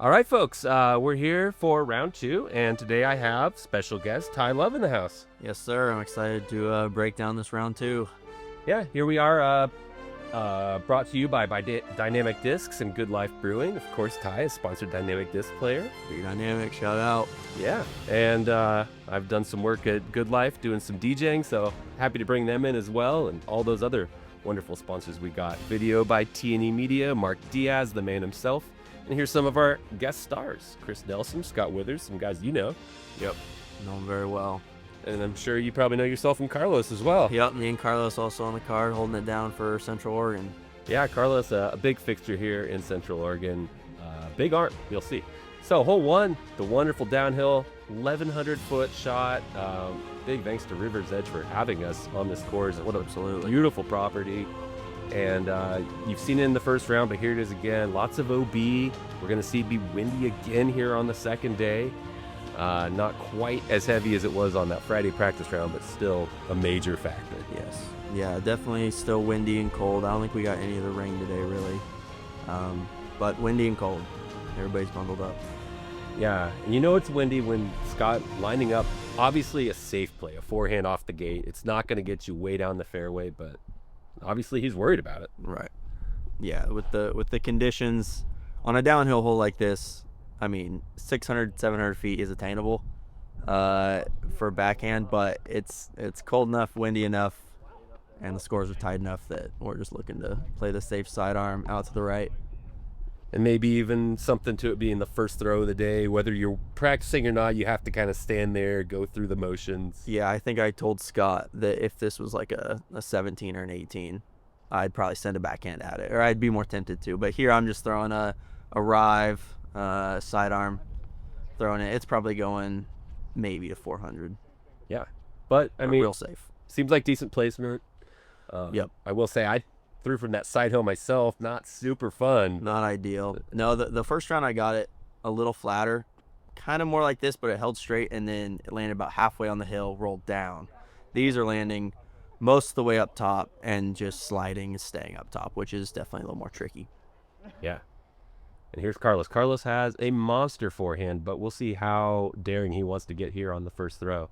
All right, folks, we're here for round two, and today I have special guest Ty Love in the house. Yes, sir. I'm excited to break down this round two. Yeah, here we are, brought to you by Dynamic Discs and Good Life Brewing. Of course, Ty is sponsored Dynamic Disc player. Be dynamic, shout out. Yeah, and I've done some work at Good Life doing some DJing, so happy to bring them in as well, and all those other wonderful sponsors we got. Video by T&E Media, Mark Diaz, the man himself. And here's some of our guest stars: Chris Nelson, Scott Withers, some guys you know. Yep, know him very well. And I'm sure you probably know yourself and Carlos as well. Yep, me and Carlos also on the card, holding it down for Central Oregon. Yeah, Carlos, a big fixture here in Central Oregon. Big arm, you'll see. So, hole one, the wonderful downhill, 1,100-foot shot. Big thanks to River's Edge for having us on this course. What a beautiful property. And you've seen it in the first round, but here it is again. Lots of OB. We're going to see it be windy again here on the second day. Not quite as heavy as it was on that Friday practice round, but still a major factor. Yes. Yeah, definitely still windy and cold. I don't think we got any of the rain today, really. But windy and cold. Everybody's bundled up. Yeah, and you know it's windy when Scott lining up, obviously a safe play, a forehand off the gate. It's not going to get you way down the fairway, but obviously he's worried about it. Right. Yeah, with the conditions on a downhill hole like this, I mean, 600, 700 feet is attainable for backhand, but it's cold enough, windy enough, and the scores are tight enough that we're just looking to play the safe sidearm out to the right. And maybe even something to it being the first throw of the day. Whether you're practicing or not, you have to kind of stand there, go through the motions. Yeah, I think I told Scott that if this was like a 17 or an 18, I'd probably send a backhand at it, or I'd be more tempted to. But here I'm just throwing a rive, sidearm, throwing it. It's probably going maybe to 400. Yeah, but I mean, real safe. Seems like decent placement. Yep. I will say I threw from that side hill myself. Not super fun. Not ideal. No, the first round I got it a little flatter, kind of more like this, but it held straight, and then it landed about halfway on the hill, rolled down. These are landing most of the way up top and just sliding and staying up top, which is definitely a little more tricky. Yeah. And here's Carlos. Carlos has a monster forehand, but we'll see how daring he wants to get here on the first throw.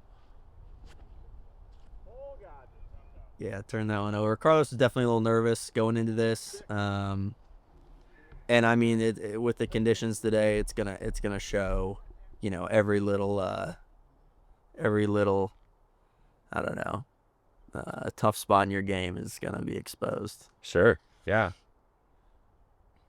Yeah, turn that one over. Carlos is definitely a little nervous going into this, and I mean, with the conditions today, it's gonna show, you know, every little, I don't know, tough spot in your game is gonna be exposed. Sure. Yeah.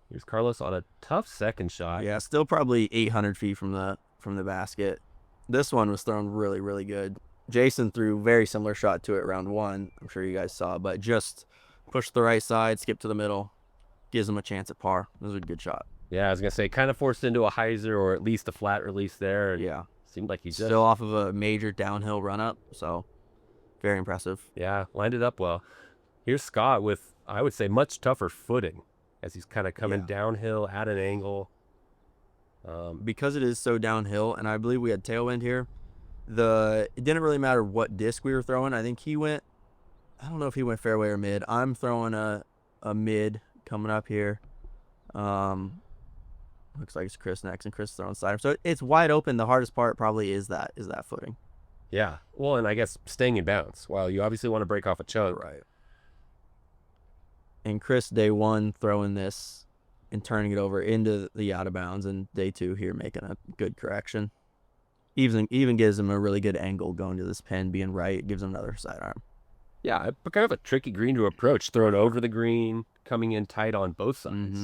Here's Carlos on a tough second shot. Yeah, still probably 800 feet from the basket. This one was thrown really, really good. Jason threw very similar shot to it round one. I'm sure you guys saw, but just push the right side, skip to the middle, gives him a chance at par. It was a good shot. Yeah, I was going to say, kind of forced into a hyzer or at least a flat release there. Yeah. Seemed like he's still off of a major downhill run-up, so very impressive. Yeah, lined it up well. Here's Scott with, I would say, much tougher footing as he's kind of coming downhill at an angle. Because it is so downhill, and I believe we had tailwind here, it didn't really matter what disc we were throwing. I think he went, I don't know if he went fairway or mid. I'm throwing a mid coming up here. Looks like it's Chris next, and Chris is throwing sidearm. So it's wide open. The hardest part probably is that footing. Yeah. Well, and I guess staying in bounds. While you obviously want to break off a chunk. Right. And Chris, day one, throwing this and turning it over into the out of bounds, and day two here making a good correction. Even gives him a really good angle going to this pin, being right, gives him another sidearm. Yeah, kind of a tricky green to approach. Throw it over the green, coming in tight on both sides.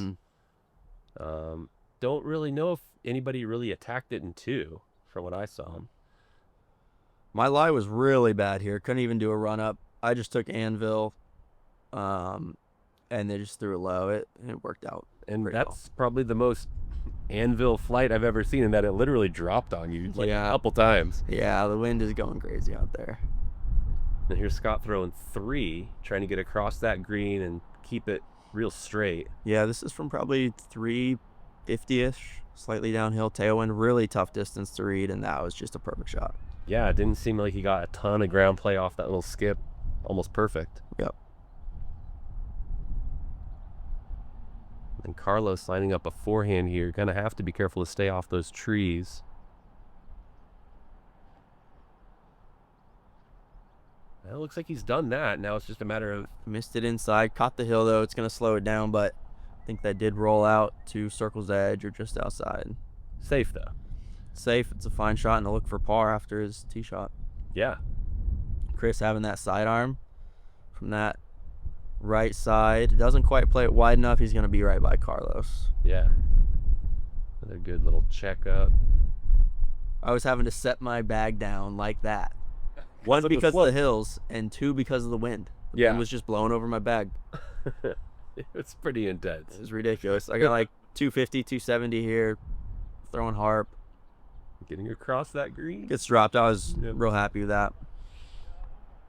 Mm-hmm. Don't really know if anybody really attacked it in two, from what I saw. My lie was really bad here. Couldn't even do a run up. I just took anvil, and they just threw it low. It worked out. And that's probably the most anvil flight I've ever seen, in that it literally dropped on you a couple times. Yeah, the wind is going crazy out there. And here's Scott throwing three, trying to get across that green and keep it real straight. Yeah, this is from probably 350-ish, slightly downhill, tailwind, really tough distance to read, and that was just a perfect shot. Yeah, it didn't seem like he got a ton of ground play off that little skip. Almost perfect. Yep. And Carlos lining up a forehand here. Gonna have to be careful to stay off those trees. Well, it looks like he's done that. Now it's just a matter of... Missed it inside. Caught the hill, though. It's going to slow it down, but I think that did roll out to circle's edge or just outside. Safe, though. Safe. It's a fine shot and to look for par after his tee shot. Yeah. Chris having that sidearm from that right side. Doesn't quite play it wide enough. He's going to be right by Carlos. Yeah. Another good little checkup. I was having to set my bag down like that. One, because of the hills, and two, because of the wind. The wind was just blowing over my bag. It's pretty intense. It was ridiculous. I got like 250, 270 here, throwing harp. Getting across that green. Gets dropped. I was real happy with that.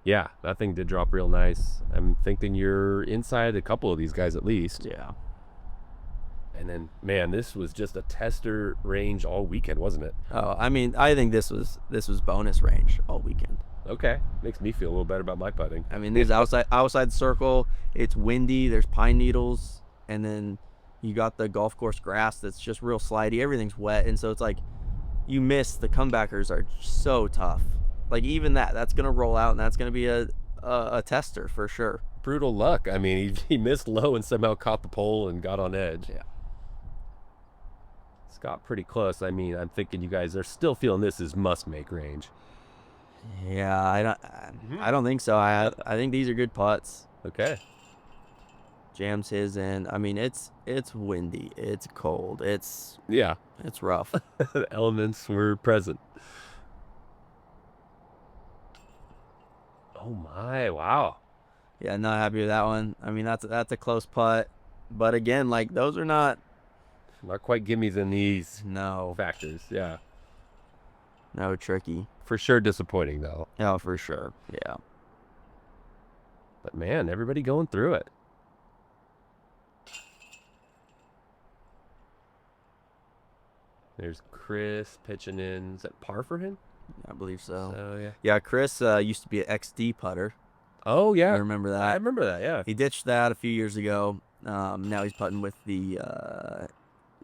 Yeah, that thing did drop real nice. I'm thinking you're inside a couple of these guys at least. Yeah. And then, man, this was just a tester range all weekend, wasn't it? Oh, I mean, I think this was bonus range all weekend. Okay, makes me feel a little better about my putting. I mean, there's outside the circle. It's windy. There's pine needles, and then you got the golf course grass that's just real slidey. Everything's wet, and so it's like you miss. The comebackers are so tough. Like even that's gonna roll out, and that's gonna be a tester for sure. Brutal luck. I mean, he missed low and somehow caught the pole and got on edge. Yeah. It's got pretty close. I mean, I'm thinking you guys are still feeling this is must-make range. Yeah, I don't think so. I think these are good putts. Okay. Jams his in. I mean, it's windy. It's cold. It's rough. The elements were present. Oh my! Wow. Yeah, not happy with that one. I mean, that's a close putt, but again, like those are not quite gimmies in these factors. Yeah. No, tricky. For sure disappointing, though. Oh, for sure. Yeah. But, man, everybody going through it. There's Chris pitching in. Is that par for him? I believe so. So, yeah. Yeah, Chris used to be an XD putter. Oh, yeah. I remember that. I remember that, yeah. He ditched that a few years ago. Now he's putting with the...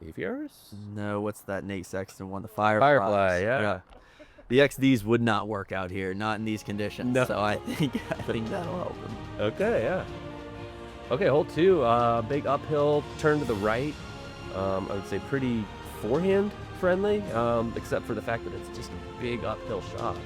Aviars? No, what's that Nate Sexton one? The Firefly. Firefly, yeah. The XDs would not work out here, not in these conditions. No. So I think that'll help him. Okay, yeah. Okay, hole 2, big uphill turn to the right. I would say pretty forehand friendly, except for the fact that it's just a big uphill shot.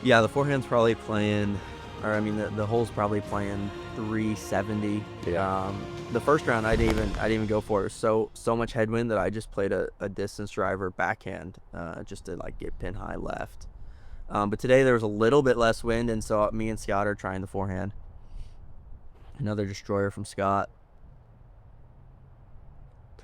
Yeah, the forehand's probably playing, or I mean the hole's probably playing 370. Yeah. The first round I didn't even go for it. So much headwind that I just played a distance driver backhand, just to like get pin high left. But today there was a little bit less wind, and so me and Scott are trying the forehand. Another destroyer from Scott.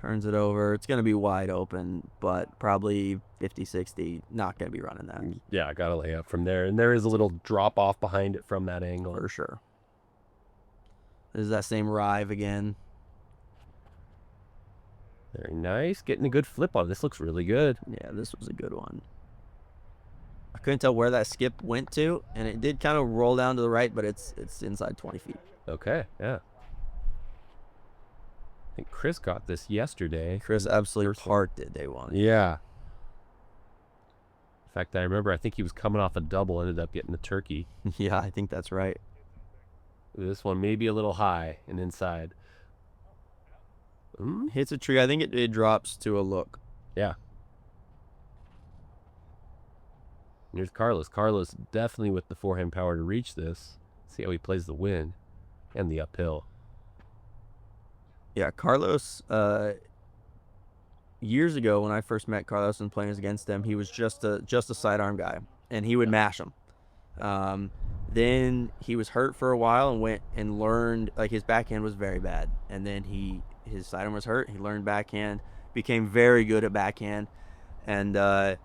Turns it over. It's going to be wide open, but probably 50-60. Not going to be running that. Yeah, I got to lay up from there. And there is a little drop off behind it from that angle. For sure. This is that same Rive again. Very nice. Getting a good flip on it. This looks really good. Yeah, this was a good one. I couldn't tell where that skip went to, and it did kind of roll down to the right, but it's inside 20 feet. Okay, yeah. I think Chris got this yesterday. Chris absolutely parked it day one. Yeah. In fact, I remember I think he was coming off a double, ended up getting the turkey. Yeah, I think that's right. This one may be a little high and inside. Hits a tree. I think it drops to a look. Yeah. Here's Carlos. Carlos definitely with the forehand power to reach this. See how he plays the wind and the uphill. Yeah, Carlos, years ago when I first met Carlos and playing against him, he was just a sidearm guy, and he would mash him. Then he was hurt for a while and went and learned, like his backhand was very bad. And then his sidearm was hurt. He learned backhand, became very good at backhand. And right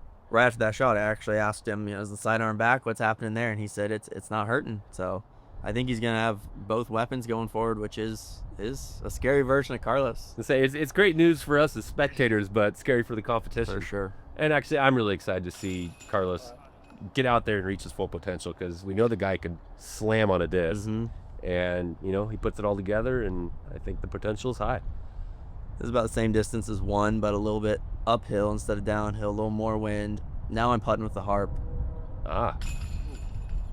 after that shot, I actually asked him, is the sidearm back? What's happening there? And he said it's not hurting. So I think he's going to have both weapons going forward, which is a scary version of Carlos. It's great news for us as spectators, but scary for the competition. For sure. And actually, I'm really excited to see Carlos get out there and reach his full potential, because we know the guy can slam on a disc. Mm-hmm. And, he puts it all together, and I think the potential is high. This is about the same distance as one, but a little bit uphill instead of downhill, a little more wind. Now I'm putting with the harp. Ah,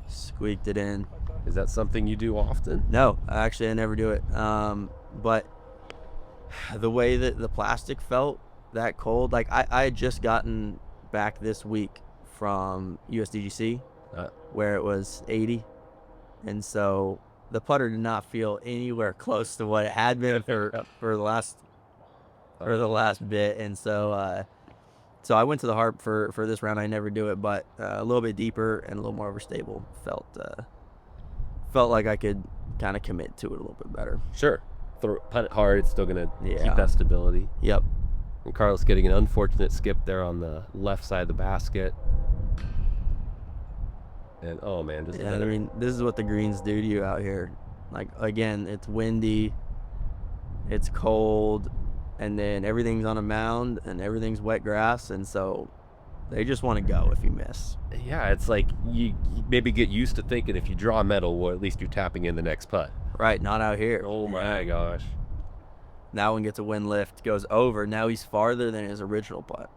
Squeaked it in. is that something you do often? No, actually, I never do it. But the way that the plastic felt that cold, like I had just gotten back this week from USDGC where it was 80. And so the putter did not feel anywhere close to what it had been for the last bit. And so so I went to the harp for this round. I never do it, but a little bit deeper and a little more overstable. Felt like I could kind of commit to it a little bit better. Sure. Putt it hard. It's still going to Yeah. keep that stability. Yep. And Carlos getting an unfortunate skip there on the left side of the basket. And, oh, man. Just Yeah, I mean, this is what the greens do to you out here. Like, again, it's windy, it's cold, and then everything's on a mound, and everything's wet grass, and so they just want to go if you miss. Yeah, it's like you maybe get used to thinking if you draw a medal, well, at least you're tapping in the next putt. Right, not out here. Oh, my gosh. Now one gets a wind lift, goes over. Now he's farther than his original putt.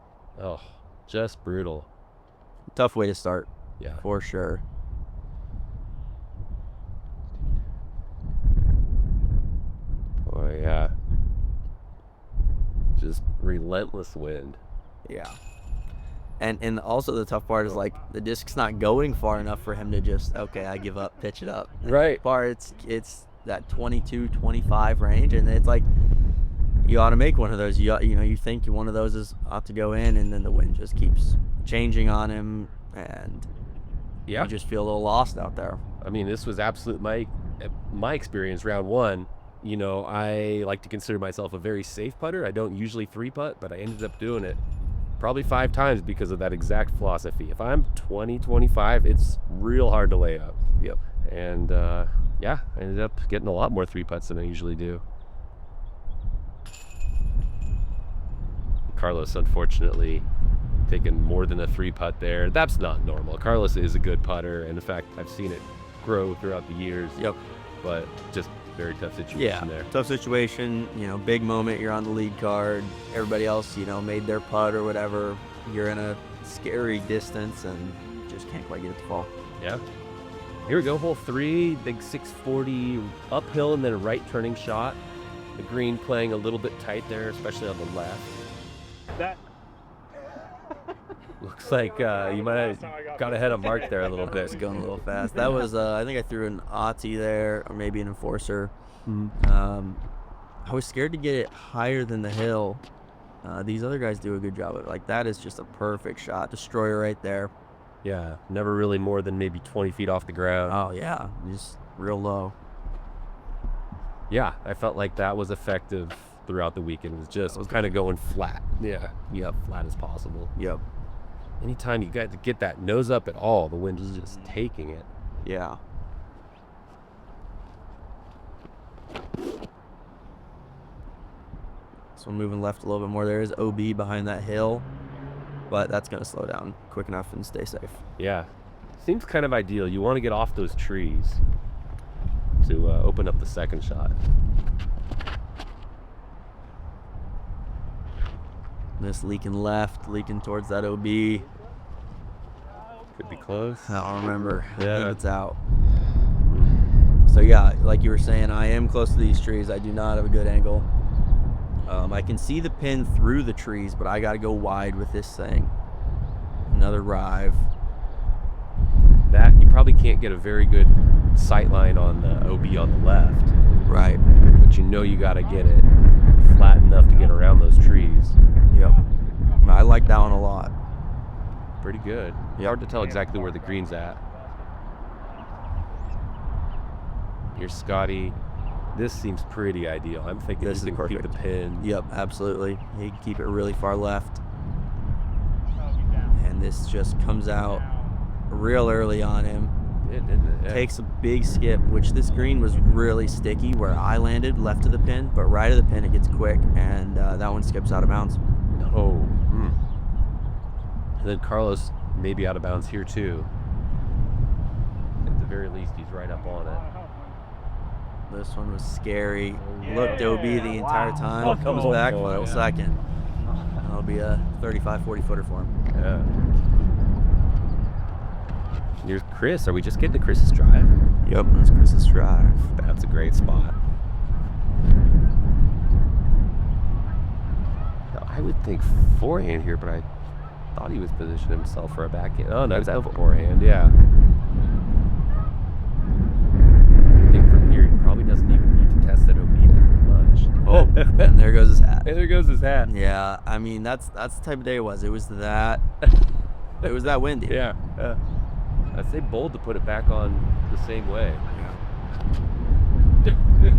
Oh, just brutal. Tough way to start. Yeah. For sure. Oh, yeah. Just relentless wind. Yeah. And also the tough part is, like, the disc's not going far enough for him to just, okay, I give up, pitch it up. Right. Far, it's that 22, 25 range, and it's like you ought to make one of those. You know, you think one of those ought to go in, and then the wind just keeps changing on him, and Yeah. you just feel a little lost out there. I mean, this was absolute my experience round one. You know, I like to consider myself a very safe putter. I don't usually 3-putt, but I ended up doing it probably 5 times because of that exact philosophy. If I'm 20, 25, it's real hard to lay up. Yep. And yeah, I ended up getting a lot more 3-putts than I usually do. Carlos, unfortunately, taking more than a 3-putt there. That's not normal. Carlos is a good putter, and in fact, I've seen it grow throughout the years. Yep. But just very tough situation Yeah, there. tough situation, big moment, you're on the lead card, everybody else, made their putt or whatever, you're in a scary distance and just can't quite get it to fall. Yeah. Here we go, hole 3, big 640 uphill and then a right turning shot. The green playing a little bit tight there, especially on the left. That Looks like you might have got ahead of Mark there a little bit. It's going a little fast. That was, I think I threw an Aussie there, or maybe an enforcer. I was scared to get it higher than the hill. These other guys do a good job of it. Like, that is just a perfect shot. Destroyer right there. Yeah, never really more than maybe 20 feet off the ground. Oh, yeah, just real low. Yeah, I felt like that was effective throughout the weekend. It was just kind of going flat. Yeah, flat as possible. Yep. Anytime you got to get that nose up at all, the wind is just taking it. Yeah. So I'm moving left a little bit more. There is OB behind that hill, but that's going to slow down quick enough and stay safe. Yeah, seems kind of ideal. You want to get off those trees to open up the second shot. This leaking left, leaking towards that OB. Could be close. I don't remember. Yeah. I think it's out. So yeah, like you were saying, I am close to these trees. I do not have a good angle. I can see the pin through the trees, but I got to go wide with this thing. Another rive. That, you probably can't get a very good sight line on the OB on the left. Right. But you got to get it flat enough to get around those trees. Yep. I like that one a lot. Pretty good. Yep. Hard to tell exactly where the green's at. Here's Scotty. This seems pretty ideal. I'm thinking This he is can keep the perfect. pin. Yep, absolutely. He can keep it really far left. And this just comes out real early on him. It didn't. Yeah. Takes a big skip, which this green was really sticky where I landed left of the pin, but right of the pin it gets quick, and that one skips out of bounds. No. And then Carlos may be out of bounds here too. At the very least, he's right up on it. This one was scary. Looked OB the entire time. Comes back full second. That'll be a 35, 40 footer for him. Yeah. Here's Chris. Are we just getting to Chris's drive? Yep, that's Chris's drive. That's a great spot. Now, I would think forehand here, but I thought he was positioning himself for a backhand. Oh, no, he's out of forehand, yeah. I think from here, he probably doesn't even need to test that OB that much. Oh, and there goes his hat. And there goes his hat. Yeah, I mean, that's the type of day it was. It was that windy. Yeah. I'd say bold to put it back on the same way.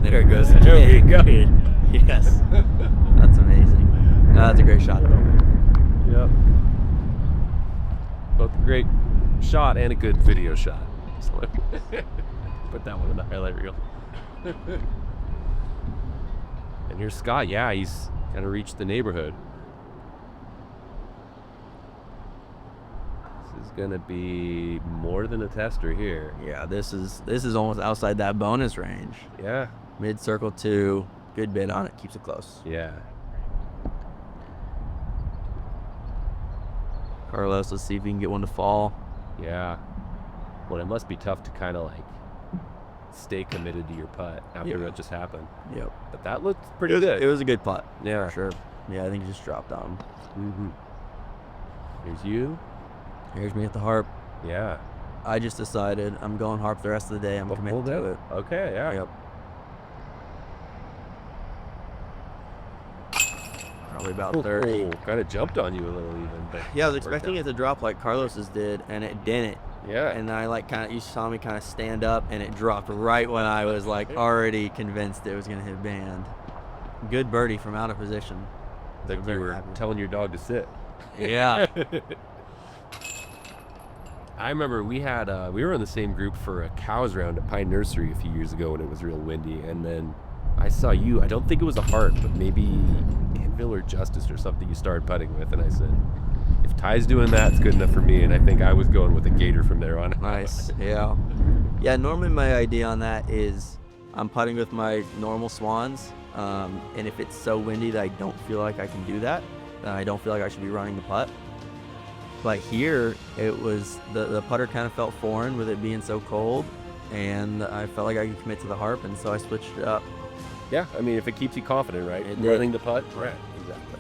There it goes. There we go. Yes. That's amazing. No, that's a great shot, though. Yep. Both a great shot and a good video shot. So put that one in the highlight reel. And here's Scott. Yeah, he's kind of reached the neighborhood. This is gonna be more than a tester here. Yeah, this is almost outside that bonus range. Yeah. Mid circle 2, good bid on it, keeps it close. Yeah. Carlos, let's see if we can get one to fall. Yeah. Well, it must be tough to kind of like stay committed to your putt after what just happened. Yep. But that looked pretty good. It was a good putt. Yeah. For sure. Yeah, I think he just dropped on him. Mm-hmm. Here's you. Here's me at the harp. Yeah. I just decided I'm going harp the rest of the day. I'm committed to it. Okay, yeah. Yep. Probably about 30. Kind of jumped on you a little even. But Yeah, I was expecting it to drop like Carlos's did, and it didn't. Yeah. And I you saw me kind of stand up, and it dropped right when I was like already convinced it was going to hit band. Good birdie from out of position. Like you were telling your dog to sit. Yeah. I remember we were in the same group for a cows round at Pine Nursery a few years ago when it was real windy, and then I saw you. I don't think it was a heart, but maybe Anvil or Justice or something you started putting with, and I said, if Ty's doing that, it's good enough for me. And I think I was going with a gator from there on. Nice. Yeah. Yeah, normally my idea on that is I'm putting with my normal swans, and if it's so windy that I don't feel like I can do that, then I don't feel like I should be running the putt. But here, it was the putter kind of felt foreign with it being so cold, and I felt like I could commit to the harp, and so I switched it up. Yeah, I mean, if it keeps you confident, right? It Running the putt. Right, exactly.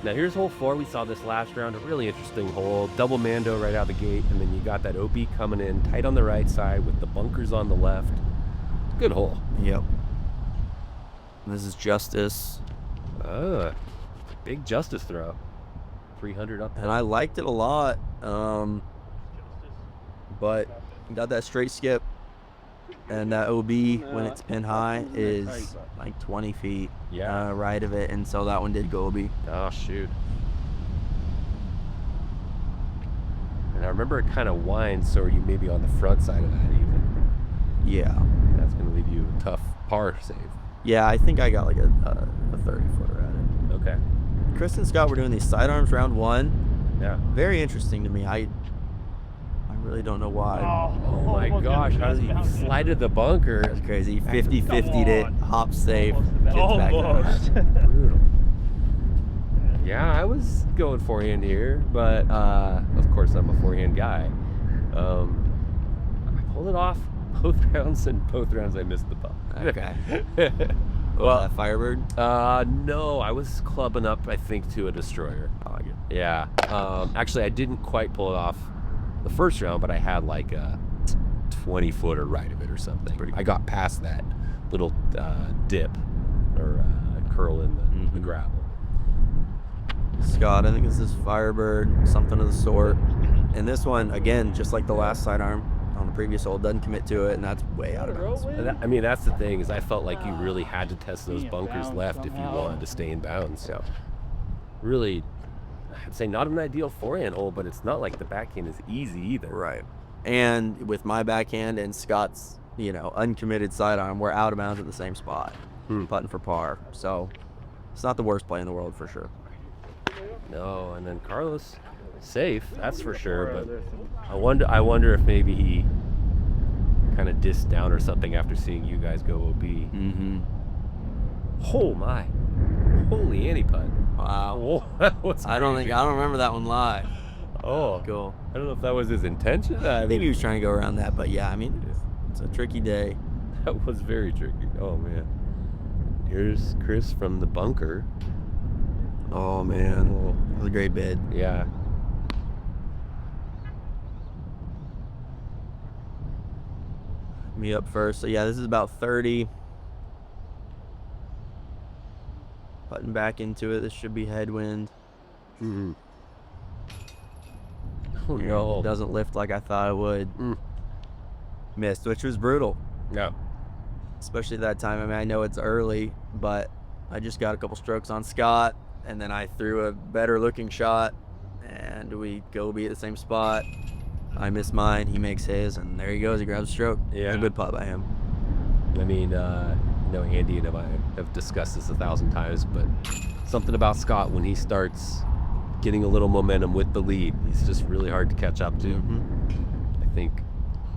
Now here's hole 4. We saw this last round, a really interesting hole. Double Mando right out the gate, and then you got that OB coming in tight on the right side with the bunkers on the left. Good hole. Yep. This is Justice. Big Justice throw. 300 up. And I liked it a lot, but got that straight skip, and that OB when it's pin high is like 20 feet right of it, and so that one did go OB. Oh shoot. And I remember it kind of winds, so are you maybe on the front side of that even? Yeah. That's going to leave you a tough par save. Yeah, I think I got like a 30-footer at it. Okay. Chris and Scott were doing these sidearms round 1. Yeah. Very interesting to me. I really don't know why. Oh my gosh, how does he slided the bunker? That's crazy. 50-50'd it, hop safe, gets back Almost. Brutal. Yeah, I was going forehand here, but of course I'm a forehand guy. I pulled it off both rounds, and both rounds I missed the putt. Okay. Well, that Firebird? No, I was clubbing up, I think, to a destroyer. I like it. Yeah. Actually, I didn't quite pull it off the first round, but I had like a 20-footer right of it or something. I got past that little dip or curl in the gravel. Scott, I think this is Firebird, something of the sort. And this one, again, just like the last sidearm on the previous hole, doesn't commit to it, and that's way out of bounds. I mean, that's the thing, is I felt like you really had to test those bunkers left if you wanted to stay in bounds. So really, I'd say not an ideal forehand hole, but it's not like the backhand is easy either. Right. And with my backhand and Scott's, uncommitted sidearm, we're out of bounds at the same spot, putting for par. So it's not the worst play in the world for sure. No, and then Carlos, safe, that's for sure. But I wonder if maybe he kind of diss down or something after seeing you guys go OB. Mm-hmm. Oh my! Holy Annie putt! Wow. Oh, that was I don't crazy. remember that one live. Oh, Cool. I don't know if that was his intention. I Maybe he mean, was trying to go around that, but yeah, I mean, it's a tricky day. that was very tricky. Oh man. Here's Chris from the bunker. Oh man, Oh, that was a great bid. yeah. Me up first. So yeah, this is about 30. Putting back into it. This should be headwind. Mm-hmm. Oh And no. it doesn't lift like I thought it would. Missed, which was brutal. No. Especially that time. I mean, I know it's early, but I just got a couple strokes on Scott, and then I threw a better looking shot, and we go be at the same spot. I miss mine, he makes his, and there he goes. He grabs a stroke. Yeah. A good putt by him. I mean, Andy and I have discussed this 1,000 times, but something about Scott when he starts getting a little momentum with the lead, he's just really hard to catch up to. Mm-hmm. I think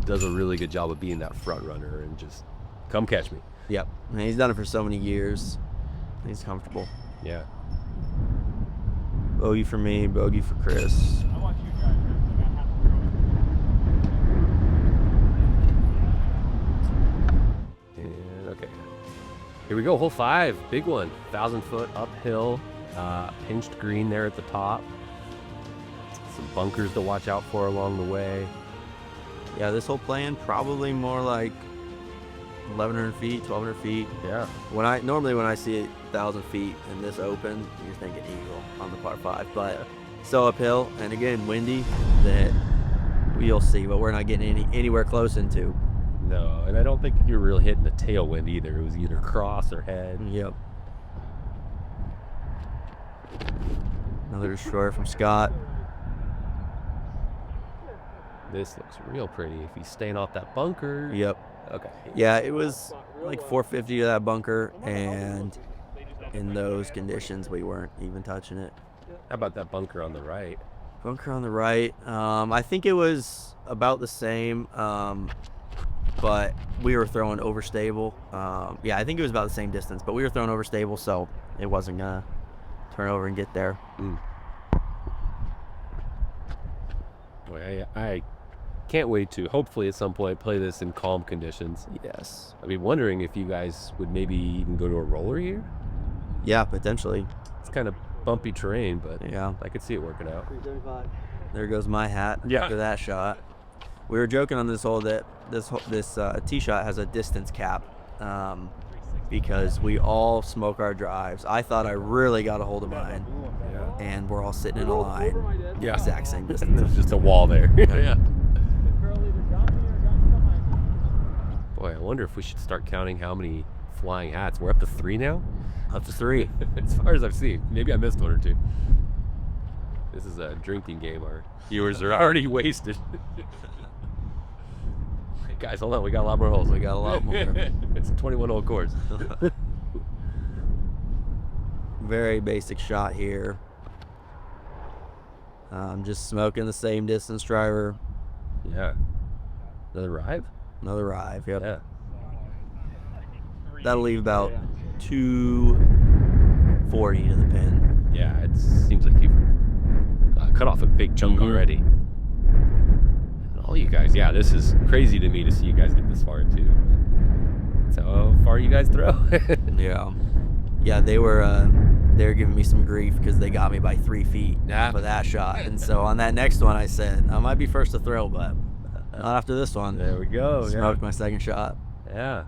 does a really good job of being that front runner and just come catch me. Yep. And he's done it for so many years. He's comfortable. Yeah. Bogey for me, bogey for Chris. And okay. Here we go, hole 5, big one, 1,000-foot uphill, pinched green there at the top. Some bunkers to watch out for along the way. Yeah, this whole plan probably more like 1,100 feet, 1,200 feet. Yeah. Normally when I see 1,000 feet in this open, you're thinking eagle on the par 5, but so uphill and again windy that you'll see, but we're not getting anywhere close into. No, and I don't think you were really hitting the tailwind either. It was either cross or head. Yep. Another destroyer from Scott. This looks real pretty if he's staying off that bunker. Yep. Okay. Yeah, it was like 450 to that bunker, and in those conditions, we weren't even touching it. How about that bunker on the right? Bunker on the right. I think it was about the same, but we were throwing overstable. Yeah, I think it was about the same distance, but we were throwing overstable, so it wasn't gonna turn over and get there. Boy, I can't wait to hopefully at some point play this in calm conditions. Yes. I'd be wondering if you guys would maybe even go to a roller here. Yeah, potentially. It's kind of bumpy terrain, but Yeah. I could see it working out. There goes my hat Yeah. after that shot. We were joking on this hole that this tee shot has a distance cap, because we all smoke our drives. I thought I really got a hold of mine, Yeah. and we're all sitting in a line. Yeah. Exact same And distance. there's just a wall there. Yeah. Boy, I wonder if we should start counting how many flying hats. We're up to 3 now? Up to 3. As far as I've seen. Maybe I missed 1 or 2. This is a drinking game. Our viewers are already wasted. Hey guys, hold on. We got a lot more holes. We got a lot more. It's a 21-hole course. Very basic shot here. Just smoking the same distance driver. Yeah. Another drive? Another drive. Yep. Yeah. That'll leave about 240 to the pin. Yeah, it seems like you've cut off a big chunk already. And all you guys, yeah, this is crazy to me to see you guys get this far too. That's how far you guys throw. Yeah. Yeah, they were giving me some grief because they got me by 3 feet for that shot. And so on that next one, I said, I might be first to throw, but not after this one. There we go. Smoked my second shot. Yeah.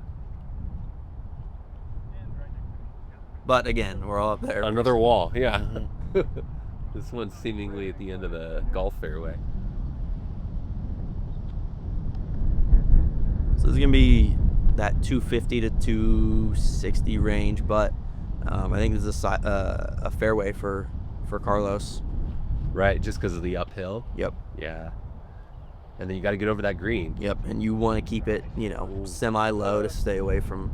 But again, we're all up there. Another wall. Yeah. This one's seemingly at the end of the golf fairway. So this is going to be that 250 to 260 range, but I think this is a fairway for Carlos. Right, just because of the uphill. Yep. Yeah. And then you got to get over that green. Yep, and you want to keep it, semi-low to stay away from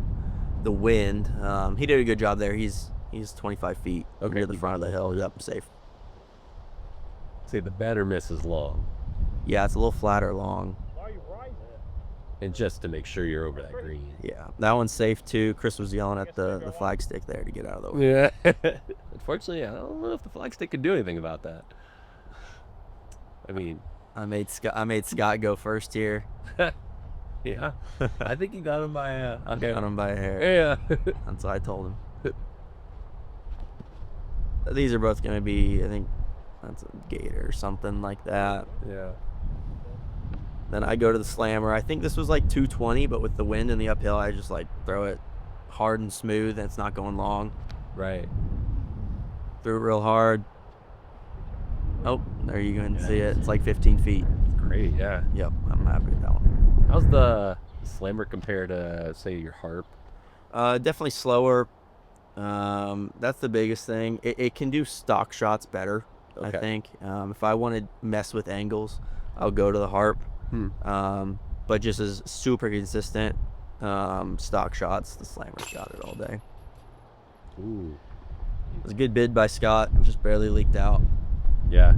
the wind. He did a good job there. He's 25 feet near the front of the hill. Yep, safe. Say the better miss is long. Yeah, it's a little flatter long. And just to make sure you're over that green. Yeah, that one's safe too. Chris was yelling at the flag stick there to get out of the way. Yeah. Unfortunately, I don't know if the flag stick could do anything about that. I mean, I made Scott go first here. yeah. I think you got him by I got him by a hair. Yeah. That's what I told him. These are both gonna be, I think that's a gator or something like that. Yeah. Then I go to the slammer. I think this was like 220, but with the wind and the uphill, I just like throw it hard and smooth, and it's not going long. Right. Threw it real hard. Oh, there you can see it. It's like 15 feet. Great. Yeah. Yep, I'm happy with that one. How's the slammer compare to, say, your harp? Definitely slower. That's the biggest thing. It can do stock shots better, I Okay. think. If I want to mess with angles, I'll go to the harp. But just as super consistent stock shots, the slammer's got it all day. Ooh. It was a good bid by Scott, just barely leaked out. Yeah.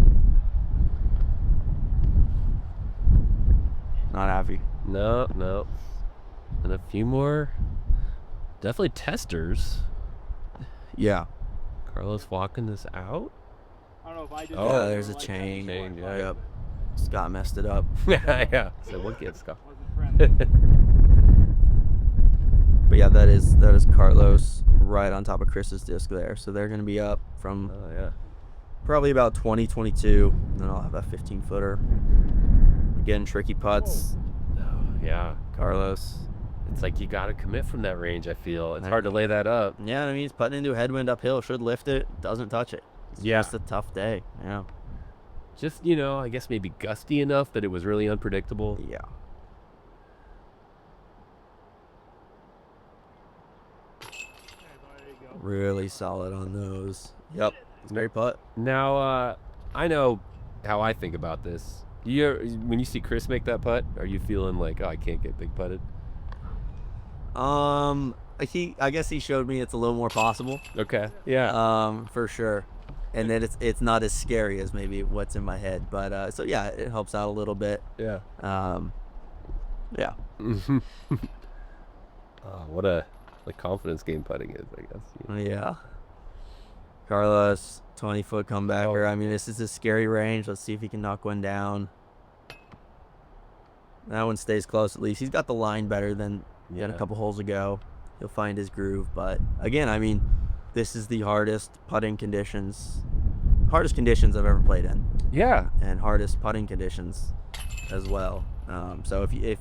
Not happy. No, no. And a few more. Definitely testers. Yeah. Carlos walking this out. I don't know if I did. Oh, Yeah, that there's or a like chain. that before, Yeah. Yep. Scott messed it up. Yeah. So what gets Scott? Wasn't friendly. But yeah, that is Carlos right on top of Chris's disc there. So they're gonna be up from Oh yeah. probably about 20, 22. And then I'll have a 15-footer. Again, tricky putts. Oh, yeah. Carlos. It's like you got to commit from that range. I feel it's I- hard to lay that up. Yeah, I mean, he's putting into a headwind uphill. Should lift it. Doesn't touch it. It's Yeah. just a tough day. Yeah. Just I guess maybe gusty enough that it was really unpredictable. Yeah. There you go. Really solid on those. Yep. It's great putt. Now, I know how I think about this. When you see Chris make that putt, are you feeling like, oh, I can't get big putted? I guess he showed me it's a little more possible. Okay. Yeah. For sure. And then it's not as scary as maybe what's in my head. But so yeah, it helps out a little bit. Yeah. Yeah. Oh, what a confidence game putting is, I guess. Yeah. Carlos, 20-foot comebacker. I mean, this is a scary range. Let's see if he can knock one down. That one stays close at least. He's got the line better than a couple holes ago. He'll find his groove. But again, I mean, this is the hardest conditions I've ever played in, Yeah. and hardest putting conditions as well. So if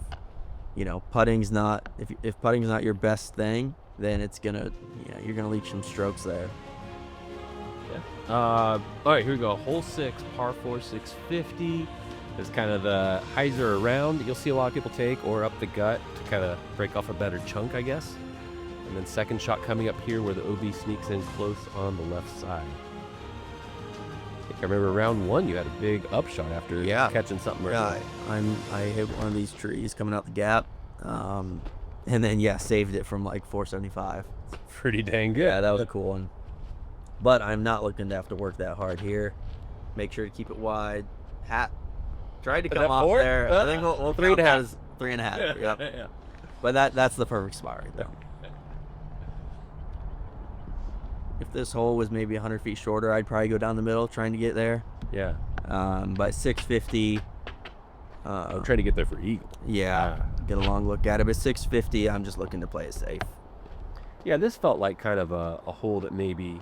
putting's not if putting's not your best thing, then it's gonna you're gonna leak some strokes there. All right, here we go. Hole 6, par 4, 650. Is kind of the hyzer around that you'll see a lot of people take, or up the gut to kind of break off a better chunk, I guess. And then second shot coming up here where the OB sneaks in close on the left side. I remember round 1 you had a big upshot after catching something. Yeah, I hit one of these trees coming out the gap, and then saved it from like 475. Pretty dang good. Yeah, that was a cool one. But I'm not looking to have to work that hard here. Make sure to keep it wide. Tried to Is come that off 4? there. I think we'll 3.5. 3.5. Yep. Yeah. But that's the perfect spot right there. If this hole was maybe 100 feet shorter, I'd probably go down the middle trying to get there. Yeah. But 650. I'm trying to get there for eagle. Yeah, get a long look at it. But 650, I'm just looking to play it safe. Yeah, this felt like kind of a hole that maybe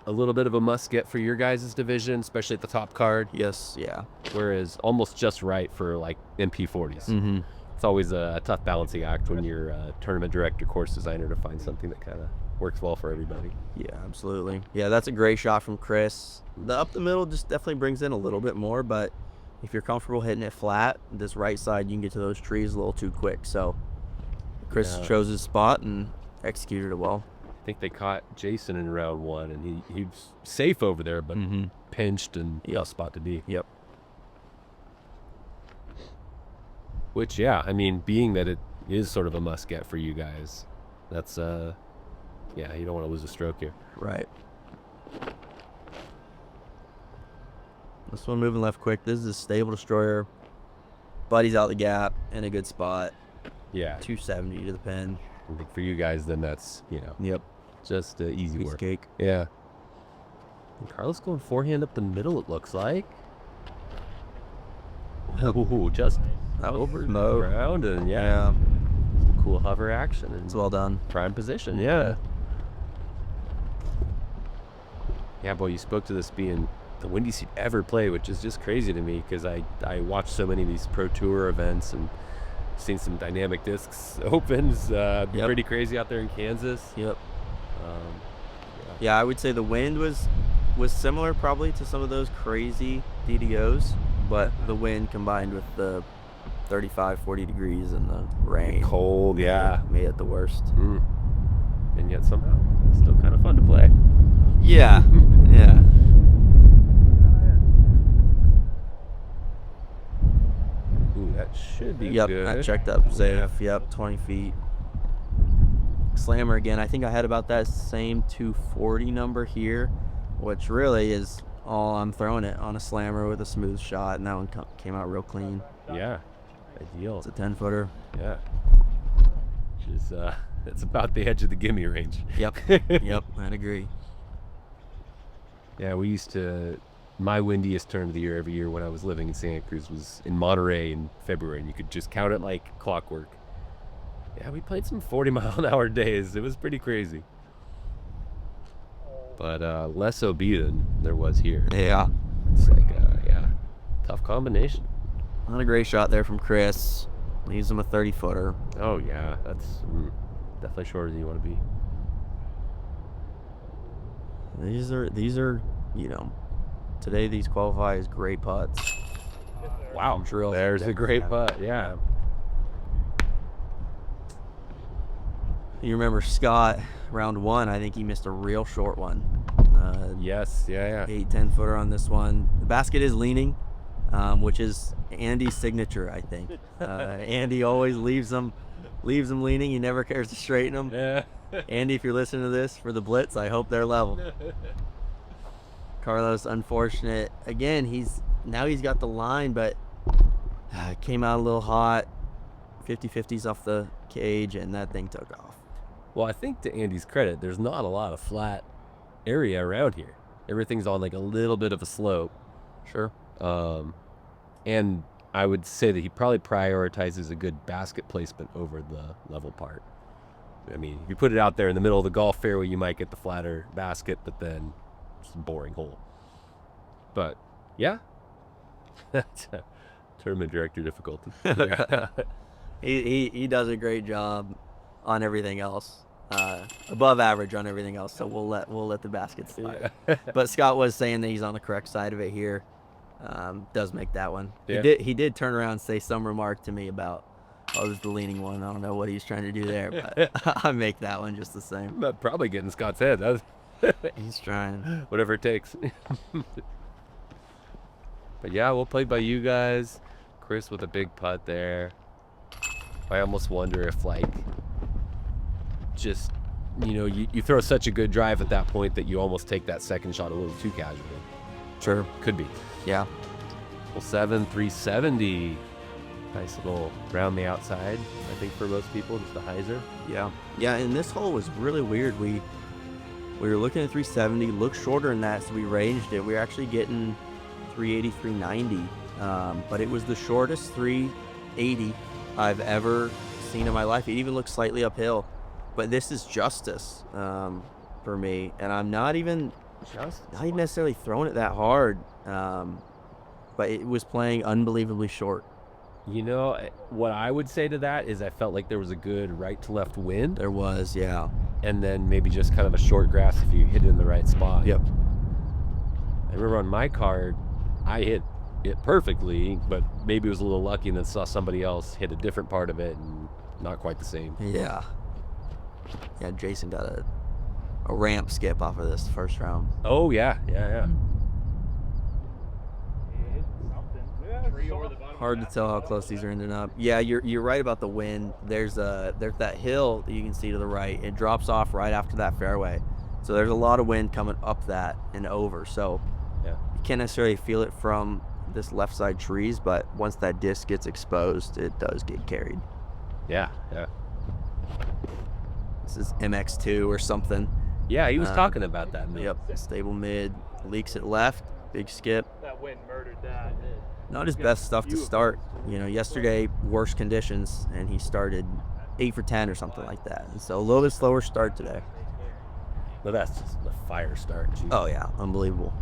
a little bit of a must get for your guys' division, especially at the top card. Yes, yeah. Whereas almost just right for like MP40s. Mm-hmm. It's always a tough balancing act when you're a tournament director, course designer, to find something that kind of works well for everybody. Yeah, absolutely. Yeah, that's a great shot from Chris. The up the middle just definitely brings in a little bit more, but if you're comfortable hitting it flat, this right side, you can get to those trees a little too quick. So Chris chose his spot and executed it well. I think they caught Jason in round 1, and he was safe over there, but pinched and a spot to be. Yep. Which, yeah, I mean, being that it is sort of a must get for you guys, that's, yeah, you don't want to lose a stroke here. Right. This one moving left quick. This is a stable destroyer. Buddy's out the gap in a good spot. Yeah. 270 to the pin. I think for you guys, then that's, Yep. just easy Piece work. of cake. Yeah. And Carlos going forehand up the middle, it looks like. Ooh, just That was over the Mo. ground, and Yeah. some cool hover action and It's well done. prime position. Yeah. Yeah, boy, you spoke to this being the windiest you'd ever play, which is just crazy to me because I watch so many of these Pro Tour events and seen some dynamic discs opens. Pretty crazy out there in Kansas. Yep. Um, Yeah, I would say the wind was similar probably to some of those crazy DDOs, but the wind combined with the 35, 40 degrees and the rain. Cold, yeah. Made it the worst. And yet somehow still kind of fun to play. Yeah. Yeah. Ooh, that should be Yep, good. I checked up safe. Yep, 20 feet. Slammer again. I think I had about that same 240 number here, which really is all I'm throwing it on a slammer with a smooth shot, and that one came out real clean. Yeah, ideal. It's a 10-footer. Yeah. Which is, it's about the edge of the gimme range. Yep. Yep, I'd agree. Yeah, we used to, my windiest turn of the year every year when I was living in Santa Cruz was in Monterey in February, and you could just count it like clockwork. Yeah, we played some 40-mile-an-hour days. It was pretty crazy. But less OB than there was here. Yeah. It's like, tough combination. Not a great shot there from Chris. Leaves him a 30-footer. Oh, yeah, that's definitely shorter than you want to be. These are, today these qualify as great putts. Wow, Drill. there's a great putt, yeah. You remember Scott, round one, I think he missed a real short one. Yes, yeah. 8-10 footer on this one. The basket is leaning, which is Andy's signature, I think. Andy always leaves them leaning. He never cares to straighten them. Yeah. Andy, if you're listening to this for the blitz, I hope they're level. Carlos, unfortunate. Again, he's got the line, but came out a little hot. 50-50s off the cage, and that thing took off. Well, I think to Andy's credit, there's not a lot of flat area around here. Everything's on like a little bit of a slope. Sure. And I would say that he probably prioritizes a good basket placement over the level part. I mean, if you put it out there in the middle of the golf fairway, you might get the flatter basket, but then it's a boring hole. But yeah, that's tournament director difficulty. Yeah. He does a great job on everything else, above average on everything else. So we'll let the basket slide. Yeah. But Scott was saying that he's on the correct side of it here. Does make that one. Yeah. He did turn around and say some remark to me about, oh, this is the leaning one. I don't know what he's trying to do there, but I make that one just the same. I'm probably getting Scott's head. He's trying. Whatever it takes. But yeah, we'll play by you guys. Chris with a big putt there. I almost wonder if, like, just, you throw such a good drive at that point that you almost take that second shot a little too casually. Sure. Could be. Yeah. Well, 370. Nice little round the outside, I think, for most people, just a hyzer. Yeah. Yeah, and this hole was really weird. We were looking at 370, looked shorter than that, so we ranged it. We were actually getting 380, 390, but it was the shortest 380 I've ever seen in my life. It even looked slightly uphill, but this is justice for me, and I'm not even necessarily throwing it that hard, but it was playing unbelievably short. What I would say to that is I felt like there was a good right to left wind. There was, yeah. And then maybe just kind of a short grass if you hit it in the right spot. Yep. I remember on my card, I hit it perfectly, but maybe it was a little lucky and then saw somebody else hit a different part of it and not quite the same. Yeah. Yeah, Jason got a ramp skip off of this first round. Oh, yeah. Hard to tell how close these are ending up. Yeah, you're right about the wind. There's that hill that you can see to the right. It drops off right after that fairway. So there's a lot of wind coming up that and over. So Yeah. you can't necessarily feel it from this left side trees, but once that disc gets exposed, it does get carried. Yeah, yeah. This is MX2 or something. Yeah, he was talking about that. Man. Yep, stable mid, leaks it left, big skip. That wind murdered that. Not his best stuff to start. You know, yesterday, worse conditions, and he started 8 for 10 or something like that. And so a little bit slower start today. But that's just a fire start. Geez. Oh, yeah, unbelievable.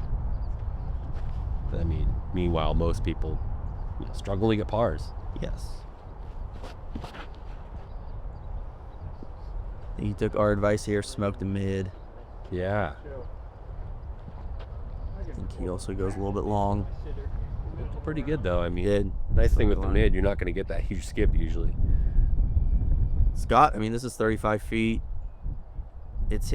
I mean, meanwhile, most people struggle to get pars. Yes. He took our advice here, smoked the mid. Yeah. I think he also goes a little bit long. Pretty good, though. I mean, Did. nice thing with the mid, you're not going to get that huge skip usually. Scott, I mean, this is 35 feet. It's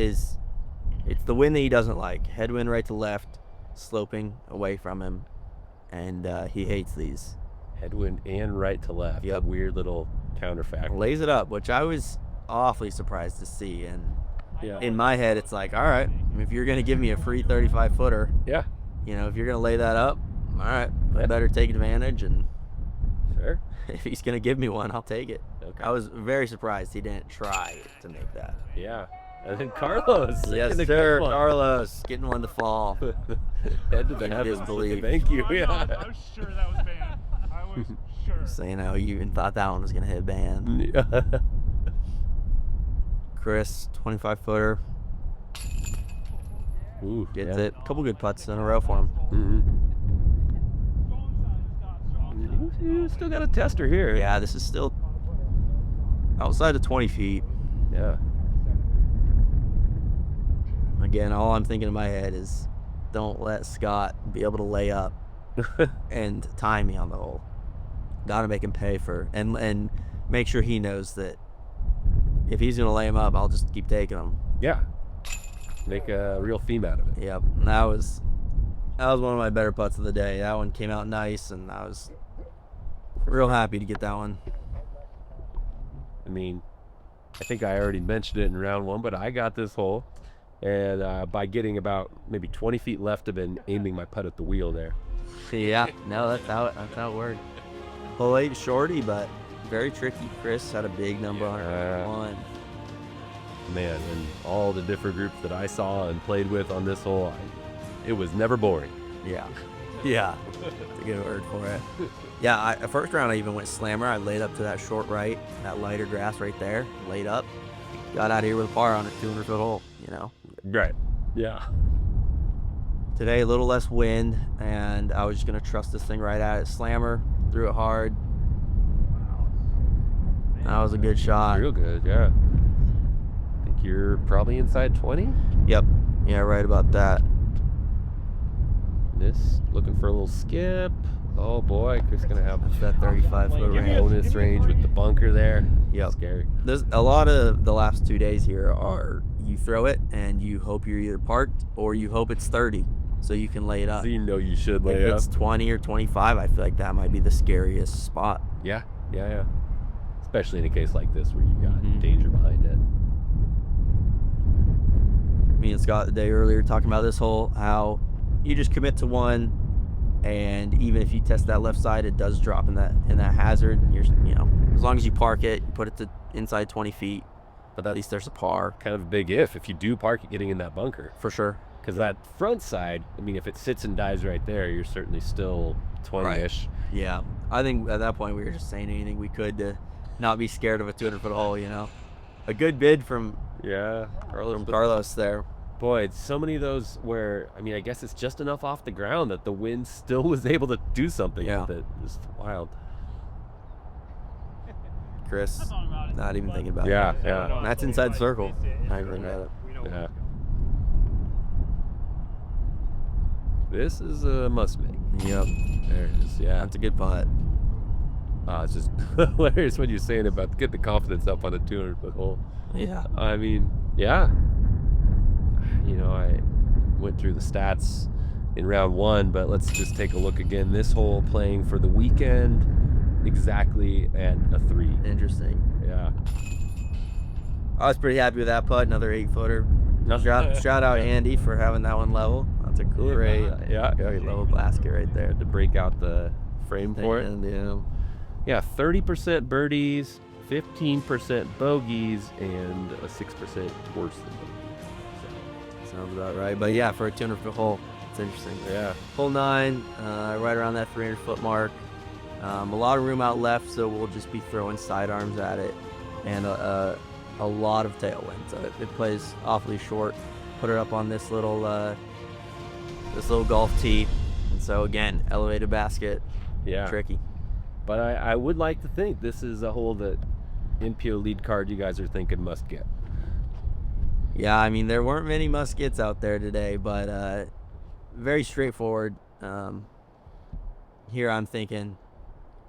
the wind that he doesn't like. Headwind right to left, sloping away from him, and he hates these. Headwind and right to left. Yep. A weird little counterfactor. Lays it up, which I was awfully surprised to see. And Yeah. in my head, it's like, all right, if you're going to give me a free 35-footer, Yeah. you know, if you're going to lay that up, all right, I Yeah. better take advantage. And Sure. if he's going to give me one, I'll take it. Okay. I was very surprised he didn't try to make that. Yeah. And then Carlos. Yes, getting a sir. good one. Carlos getting one to fall. Head to the Couldn't heavens. disbelieve. Thank you. I Yeah. was sure that was banned. I was sure. Saying how you even thought that one was going to hit band. Chris, 25-footer, Ooh, gets yeah. it. A couple good putts in a row for him. You still got a tester here. Yeah, this is still outside of 20 feet. Yeah. Again, all I'm thinking in my head is don't let Scott be able to lay up and tie me on the hole. Got to make him pay for and make sure he knows that if he's going to lay him up, I'll just keep taking him. Yeah. Make a real theme out of it. Yep, and that was one of my better putts of the day. That one came out nice, and I was real happy to get that one. I mean, I think I already mentioned it in round one, but I got this hole. And by getting about maybe 20 feet left of it and aiming my putt at the wheel there. Yeah, no, that's how it worked. Hole 8 shorty, but very tricky. Chris had a big number on one. Man, and all the different groups that I saw and played with on this hole, it was never boring. Yeah, yeah, that's a good word for it. Yeah, first round I even went slammer. I laid up to that short right, that lighter grass right there, laid up, got out of here with a par on a 200-foot hole, you know. Right. Yeah. Today, a little less wind, and I was just going to trust this thing right at it. Slammer, threw it hard. That was a good shot. Real good, yeah. I think you're probably inside 20. Yep. Yeah, right about that. This, looking for a little skip. Oh boy, Chris gonna have That 35-foot range. bonus range with the bunker there. Yep. Scary. There's a lot of the last 2 days here are you throw it and you hope you're either parked or you hope it's 30 so you can lay it up. So you know you should lay If up. it's 20 or 25, I feel like that might be the scariest spot. Yeah, yeah, yeah. Especially in a case like this where you've got Mhm. danger behind it. Me and Scott the day earlier talking about this hole, how you just commit to one, and even if you test that left side, it does drop in that hazard. You know, as long as you park it, you put it to inside 20 feet, But at that's least there's a par kind of a big if you do park it getting in that bunker. for sure. Because that front side, I mean, if it sits and dies right there, you're certainly still 20-ish. Yeah, I think at that point we were just saying anything we could to not be scared of a 200-foot hole. You know, a good bid from Yeah. Carlos there. Boy, it's so many of those where, I mean, I guess it's just enough off the ground that the wind still was able to do something Yeah. with it. It's wild. Chris, not even thinking about Yeah, it. yeah. And that's inside circle. I agree with it. Yeah. This is a must make. Yep, There it is. Yeah. that's a good putt. It's just hilarious when you're saying about get the confidence up on a 200-foot hole. Yeah. I mean, yeah. You know, I went through the stats in round one, but let's just take a look again. This hole playing for the weekend exactly at a 3. Interesting. Yeah. I was pretty happy with that putt. Another 8-footer. Shout out Andy for having that one level. That That's a great, Yeah. very low basket right there. To break out the frame for it. And, Yeah, 30% birdies, 15% bogeys, and a 6% worse than bogeys. sounds about right. But yeah, for a 200-foot hole, it's interesting. So, yeah. Hole 9, right around that 300-foot mark. A lot of room out left, so we'll just be throwing sidearms at it, and a lot of tailwind. So it plays awfully short. Put it up on this little golf tee, and so again, elevated basket, Yeah. tricky. But I would like to think this is a hole that NPO lead card you guys are thinking must get. Yeah, I mean there weren't many muskets out there today, but very straightforward. Here I'm thinking,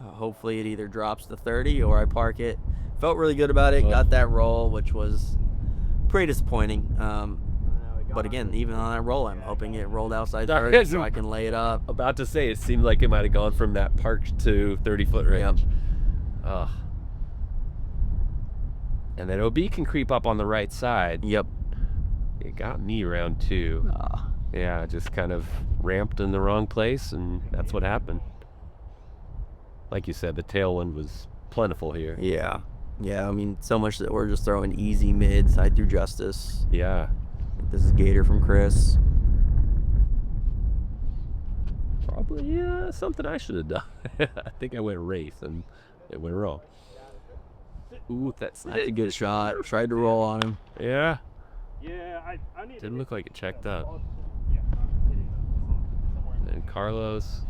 hopefully it either drops to 30 or I park it. Felt really good about it. Got that roll, which was pretty disappointing. But again, even on that roll, I'm hoping it rolled outside 30 so I can lay it up. About to say, it seemed like it might have gone from that parked to 30-foot range. Ugh. And that OB can creep up on the right side. Yep. It got me round 2. Yeah, just kind of ramped in the wrong place, and that's what happened. Like you said, the tailwind was plentiful here. Yeah. Yeah, I mean, so much that we're just throwing easy mid, side through justice. Yeah. This is Gator from Chris. Probably something I should have done. I think I went race, and it went wrong. Ooh, that's a good shot. Tried to roll on him. Yeah. Yeah, I need Didn't look like it checked up. Yeah. And Carlos,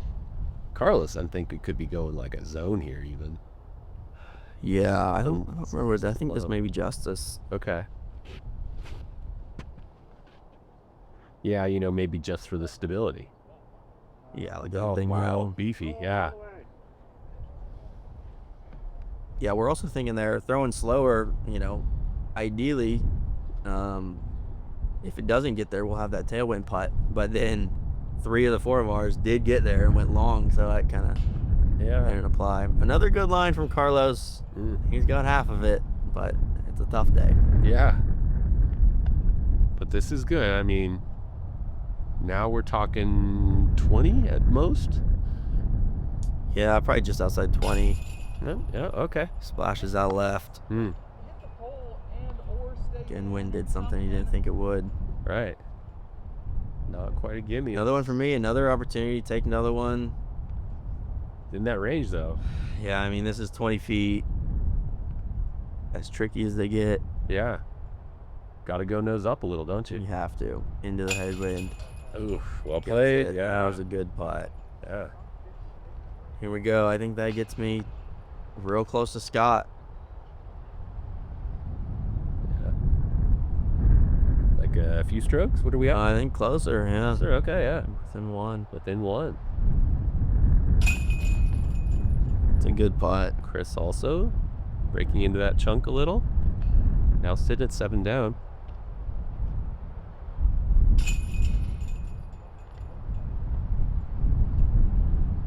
I think it could be going like a zone here even. Yeah, I don't remember. I think this may be justice. Okay. Yeah, maybe just for the stability. Yeah, like Oh, thing. wow. Beefy, yeah. Yeah, we're also thinking they're throwing slower, ideally, if it doesn't get there, we'll have that tailwind putt. But then 3 of the 4 of ours did get there and went long, so that kind of didn't apply. Another good line from Carlos. He's got half of it, but it's a tough day. Yeah. But this is good. I mean, now we're talking 20 at most. Yeah, probably just outside 20. Yeah, okay. Splashes out left. Again, wind did something he didn't think it would. Right. Not quite a gimme. Another one for me. Another opportunity to take another one. In that range, though. Yeah, I mean, this is 20 feet. As tricky as they get. Yeah. Got to go nose up a little, don't you? You have to. Into the headwind. Ooh, well played. Yeah. That was a good putt. Yeah. Here we go. I think that gets me real close to Scott. Yeah. Like a few strokes? What are we at? I think closer, yeah. Closer, okay, yeah. Within 1. Within 1. It's a good putt. Chris also breaking into that chunk a little. Now sitting at 7 down.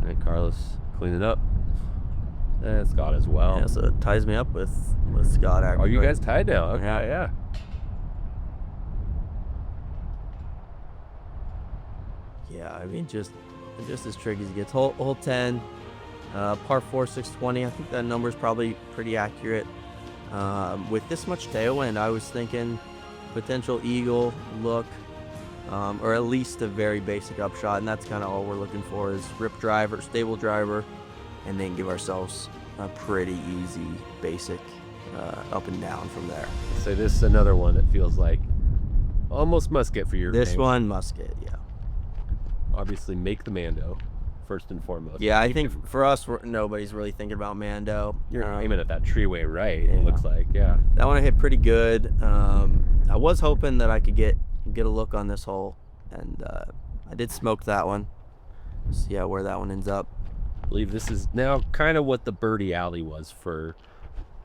And Carlos cleaning up. And Scott as well. Yeah, so it ties me up with Scott, actually. Oh, you guys tied now? Okay, yeah. Yeah, I mean, just as tricky as it gets. Hole 10, par 4, 620. I think that number is probably pretty accurate. With this much tailwind, I was thinking potential eagle look, or at least a very basic upshot, and that's kind of all we're looking for is rip driver, stable driver, and then give ourselves a pretty easy basic up and down from there. So this is another one that feels like almost must get for your This name. one must get, yeah. Obviously make the Mando first and foremost. Yeah, I think for us, nobody's really thinking about Mando. You're aiming at that treeway right, it looks like, yeah. That one I hit pretty good. I was hoping that I could get a look on this hole, and I did smoke that one. See where that one ends up. I believe this is now kind of what the birdie alley was for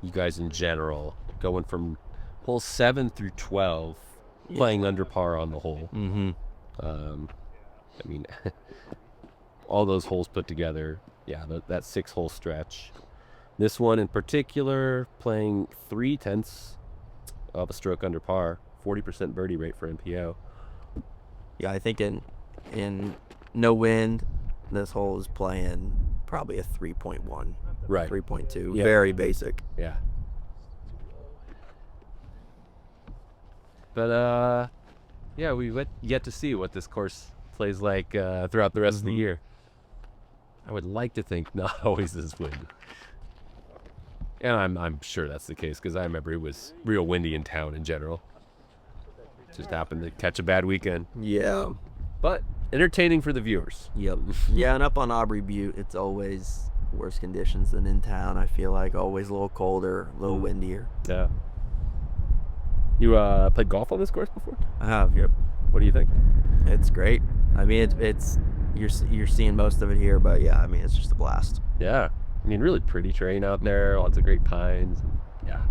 you guys in general, going from hole 7 through 12, playing under par on the hole. Mm-hmm. I mean, all those holes put together, yeah, that 6-hole stretch. This one in particular, playing 3/10 of a stroke under par, 40% birdie rate for NPO. Yeah, I think in in no wind. This hole is playing probably a 3.1, Right. 3.2. Yeah. Very basic. Yeah. But yeah, we yet to see what this course plays like throughout the rest of the year. I would like to think not always as windy. And I'm sure that's the case because I remember it was real windy in town in general. Just happened to catch a bad weekend. Yeah. But entertaining for the viewers. Yep. Yeah, and up on Aubrey Butte, it's always worse conditions than in town. I feel like always a little colder, a little windier. Yeah. You played golf on this course before? I have. Yep. What do you think? It's great. I mean, it's you're seeing most of it here, but yeah, I mean, it's just a blast. Yeah. I mean, really pretty terrain out there. Lots of great pines. Yeah.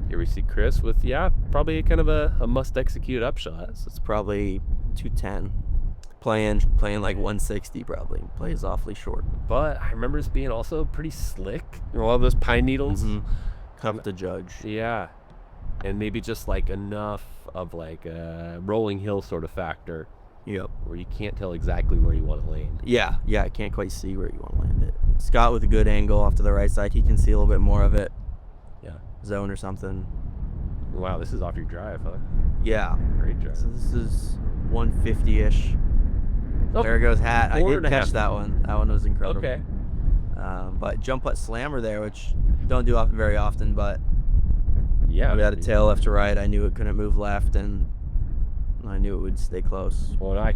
Here we see Chris with, probably kind of a must-execute upshot. So it's probably 210. Playing like 160 probably. Plays awfully short. But I remember this being also pretty slick. All those pine needles. Tough to judge. Yeah. And maybe just like enough of like a rolling hill sort of factor Yep. where you can't tell exactly where you want to land. Yeah, I can't quite see where you want to land it. Scott with a good angle off to the right side. He can see a little bit more of it. Yeah. Zone or something. Wow, this is off your drive, huh? Yeah. Great drive. So this is 150-ish. Oh, There goes Hat. I 4.5. did catch that one. That one was incredible. Okay. But jump putt slammer there, which don't do very often, but Yeah. we had a tail left to right. I knew it couldn't move left, and I knew it would stay close. Well, and I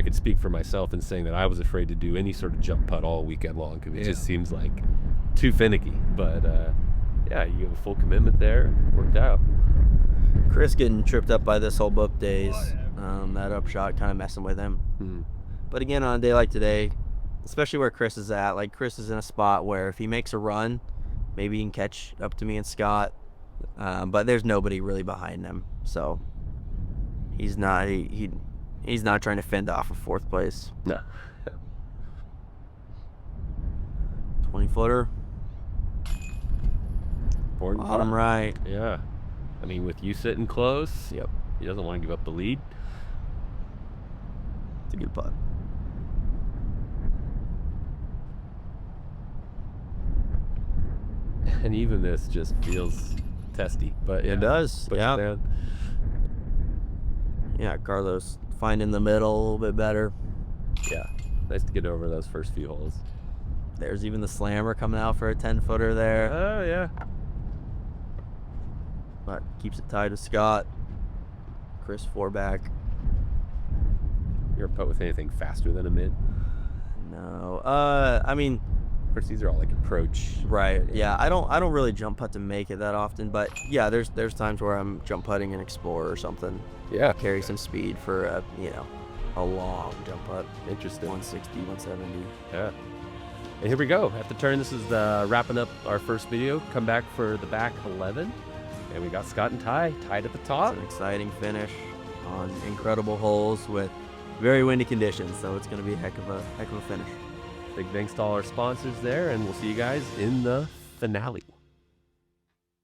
could speak for myself in saying that I was afraid to do any sort of jump putt all weekend long because it just seems like too finicky. But yeah, you have a full commitment there. Worked out. Chris getting tripped up by this whole book days. That upshot kind of messing with him. But again, on a day like today, especially where Chris is at, like Chris is in a spot where if he makes a run, maybe he can catch up to me and Scott. But there's nobody really behind him, so he's not he's not trying to fend off a fourth place. No. 20-footer. Important Bottom putt. right. Yeah. I mean, with you sitting close, Yep. he doesn't want to give up the lead. It's a good putt. And even this just feels testy, but It does. puts it Yeah. down. Yeah, Carlos finding the middle a little bit better. Yeah, nice to get over those first few holes. There's even the slammer coming out for a 10-footer there. Oh yeah. But keeps it tied to Scott. Chris 4 back. You ever putt with anything faster than a mid? No. I mean, Of course, these are all like approach. right. Yeah, I don't really jump putt to make it that often, but yeah, there's times where I'm jump putting an Explorer or something. Yeah. Carry some speed for a long jump putt. Interesting. 160, 170. Yeah. And here we go. At the turn, this is wrapping up our first video. Come back for the back 11. And we got Scott and Ty tied at the top. It's an exciting finish on incredible holes with very windy conditions, so it's going to be a heck of a finish. Big thanks to all our sponsors there, and we'll see you guys in the finale.